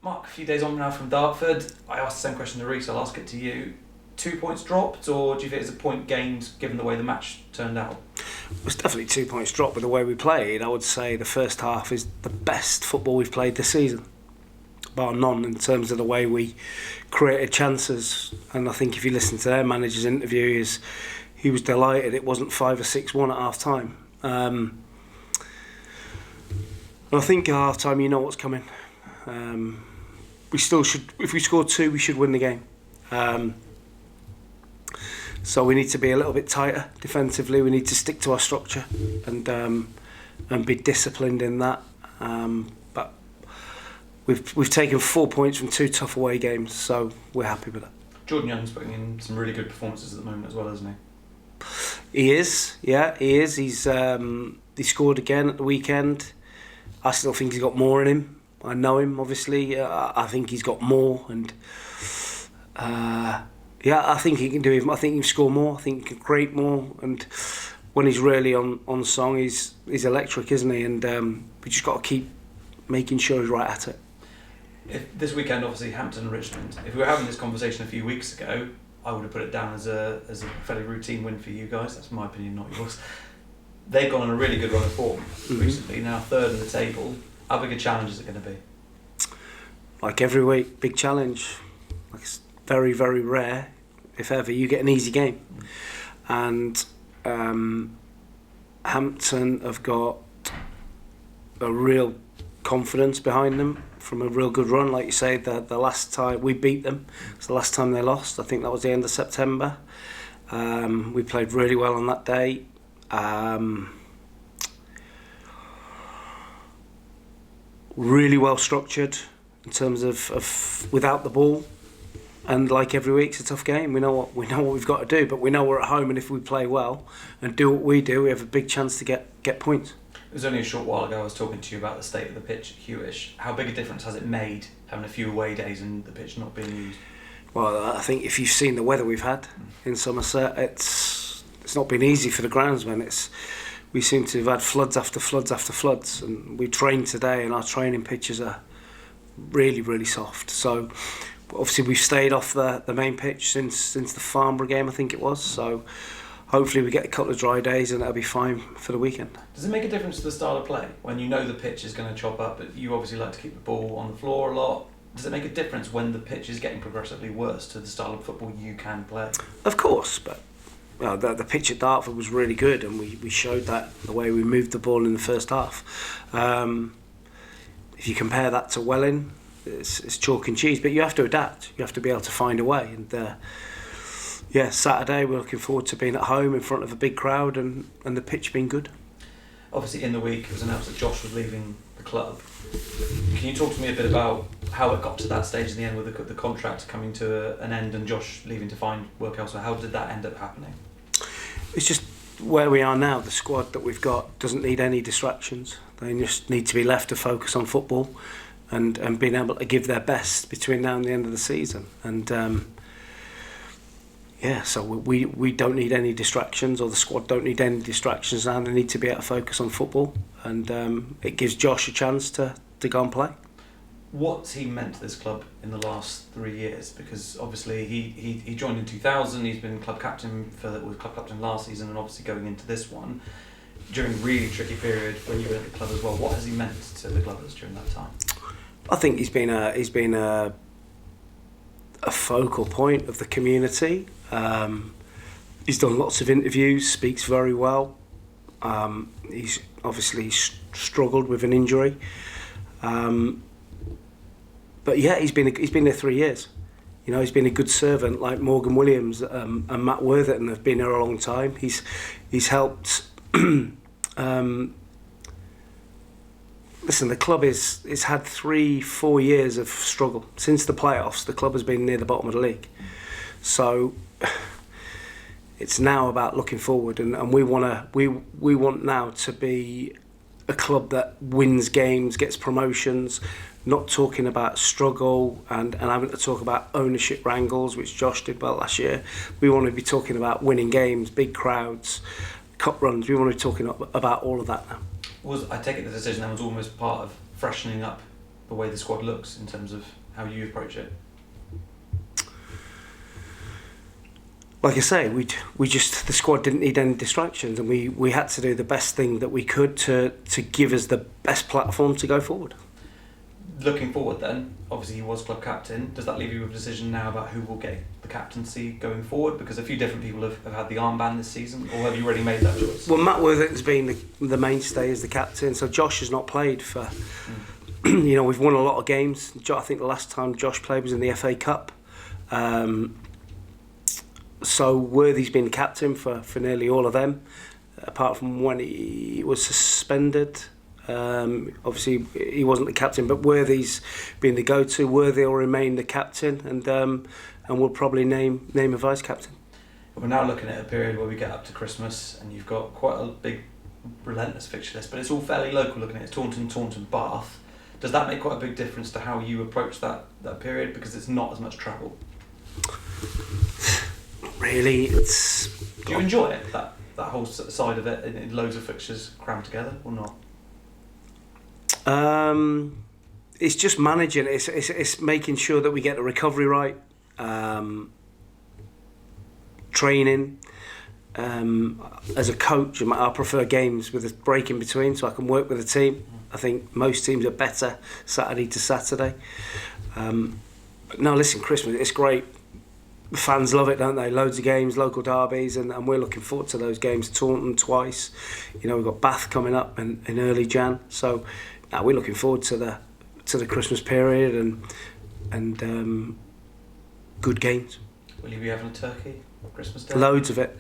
Mark, a few days on now from Dartford. I asked the same question to Reece, I'll ask it to you. 2 points dropped, or do you think it's a point gained given the way the match turned out? It was definitely 2 points dropped with the way we played. I would say the first half is the best football we've played this season, bar none, in terms of the way we created chances. And I think if you listen to their manager's interview, he was delighted it wasn't 5 or 6-1 at half time. And I think at half time you know what's coming. We still should, if we score 2, we should win the game. So we need to be a little bit tighter defensively. We need to stick to our structure and be disciplined in that. But we've taken 4 points from 2 tough away games, so we're happy with that. Jordan Young's putting in some really good performances at the moment as well, isn't he? He is, yeah, he is. He scored again at the weekend. I still think he's got more in him. I know him, obviously. I think he's got more, and yeah, I think he can do it. I think he can score more. I think he can create more, and when he's really on song, he's electric, isn't he? And we just got to keep making sure he's right at it. This weekend, obviously, Hampton Richmond. If we were having this conversation a few weeks ago, I would have put it down as a fairly routine win for you guys. That's my opinion, not yours. They've gone on a really good run of form recently. Now 3rd in the table. How big a challenge is it going to be? Like every week, big challenge. Like it's very, very rare, if ever, you get an easy game. And Hampton have got a real confidence behind them from a real good run. Like you say, the last time we beat them, it's the last time they lost. I think that was the end of September. We played really well on that day. Really well structured in terms of without the ball, and like every week it's a tough game. We know what we've got to do, but we know we're at home, and if we play well and do what we do, we have a big chance to get points. It was only a short while ago I was talking to you about the state of the pitch at Hewish. How big a difference has it made having a few away days and the pitch not being used? Well, I think if you've seen the weather we've had in Somerset, it's not been easy for the groundsmen. We seem to have had floods after floods after floods, and we trained today, and our training pitches are really, really soft. So obviously we've stayed off the main pitch since the Farnborough game, I think it was. So hopefully we get a couple of dry days and it'll be fine for the weekend. Does it make a difference to the style of play when you know the pitch is going to chop up, but you obviously like to keep the ball on the floor a lot? Does it make a difference when the pitch is getting progressively worse to the style of football you can play? Of course, but the pitch at Dartford was really good, and we showed that the way we moved the ball in the first half. If you compare that to Welling, it's chalk and cheese, but you have to adapt. You have to be able to find a way. And yeah, Saturday we're looking forward to being at home in front of a big crowd and the pitch being good. Obviously, in the week it was announced that Josh was leaving the club. Can you talk to me a bit about how it got to that stage in the end with the contract coming to an end and Josh leaving to find work elsewhere? How did that end up happening? It's just where we are now. The squad that we've got doesn't need any distractions. They just need to be left to focus on football and being able to give their best between now and the end of the season. And yeah, so we don't need any distractions, or the squad don't need any distractions now. They need to be able to focus on football, and it gives Josh a chance to go and play. What's he meant to this club in the last 3 years? Because obviously he joined in 2000. He's been club captain last season, and obviously going into this one during a really tricky period when you were at the club as well. What has he meant to the Glovers during that time? I think he's been a focal point of the community. He's done lots of interviews, speaks very well. He's obviously struggled with an injury. But yeah, he's been there 3 years. You know, he's been a good servant, like Morgan Williams and Matt Worthington have been there a long time. He's helped. Listen, the club has had 3-4 years of struggle since the playoffs. The club has been near the bottom of the league, so it's now about looking forward, and we want now to be a club that wins games, gets promotions. Not talking about struggle and having to talk about ownership wrangles, which Josh did well last year. We want to be talking about winning games, big crowds, cup runs. We want to be talking about all of that now. I take it the decision that was almost part of freshening up the way the squad looks in terms of how you approach it? Like I say, we just, the squad didn't need any distractions, and we had to do the best thing that we could to give us the best platform to go forward. Looking forward then, obviously he was club captain. Does that leave you with a decision now about who will get the captaincy going forward? Because a few different people have had the armband this season, or have you already made that choice? Well, Matt Worthington's been the mainstay as the captain, so Josh has not played for... You know, we've won a lot of games. I think the last time Josh played was in the FA Cup. So Worthy's been the captain for nearly all of them, apart from when he was suspended. Obviously he wasn't the captain, but Worthy's been the go-to. Worthy will remain the captain, and we'll probably name a vice captain. We're now looking at a period where we get up to Christmas, and you've got quite a big, relentless fixture list, but it's all fairly local. Looking at it, Taunton, Bath. Does that make quite a big difference to how you approach that period, because it's not as much travel? Really, it's... Do you enjoy it, that whole side of it, in loads of fixtures crammed together, or not? It's just managing. It's making sure that we get the recovery right, training. As a coach, I prefer games with a break in between, so I can work with the team. I think most teams are better Saturday to Saturday. But no, listen, Christmas, it's great. Fans love it, don't they? Loads of games, local derbies, and we're looking forward to those games. Taunton twice, you know, we've got Bath coming up in early Jan, so we're looking forward to the Christmas period and good games. Will you be having a turkey on Christmas Day? Loads of it.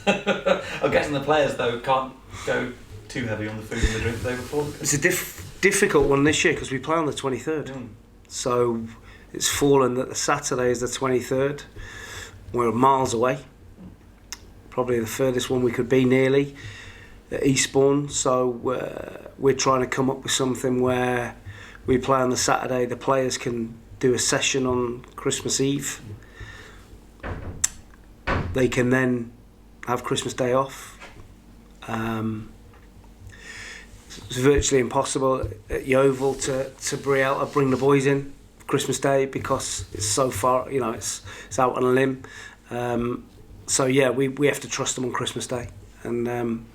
I'm guessing the players though can't go too heavy on the food and the drink the day before. It's a difficult one this year because we play on the 23rd, so it's fallen that the Saturday is the 23rd. We're miles away, probably the furthest one we could be nearly at Eastbourne, so we're trying to come up with something where we play on the Saturday, the players can do a session on Christmas Eve, they can then have Christmas Day off. It's virtually impossible at Yeovil to bring the boys in Christmas Day because it's so far, you know, it's out on a limb. So yeah, we have to trust them on Christmas Day and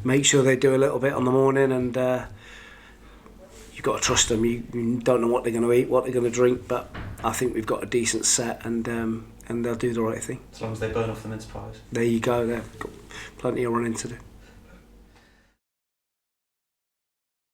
make sure they do a little bit on the morning, and you've got to trust them. You don't know what they're going to eat, what they're going to drink, but I think we've got a decent set, and they'll do the right thing. As long as they burn off the mince pies. There you go. They've got plenty of running to do.